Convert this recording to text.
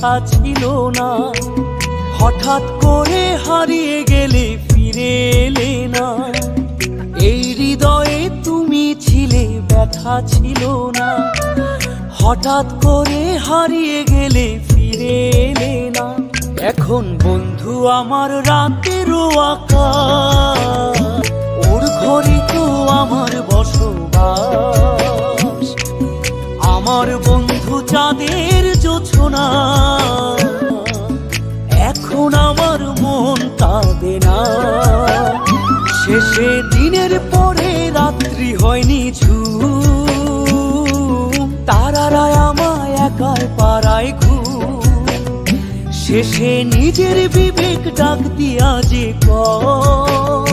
ব্যথা ছিল না। হঠাৎ করে হারিয়ে গেলে ফিরে এলে না। এই হৃদয়ে তুমি ছিলে, ব্যথা ছিল না। হঠাৎ করে হারিয়ে গেলে ফিরে এলে না। এখন বন্ধু আমার রাতেরও আকাশ, ওর ঘরে তো আমার বসবাস। আমার বন্ধু চাঁদের জোছনা, এখন আমার মন কাঁদে না। শেষে দিনের পরে রাত্রি হয়নি ঝুম, তারারা আমায় একাই পাড়ায় ঘুম। শেষে নিজের বিবেক ডাক দিয়া যে কয়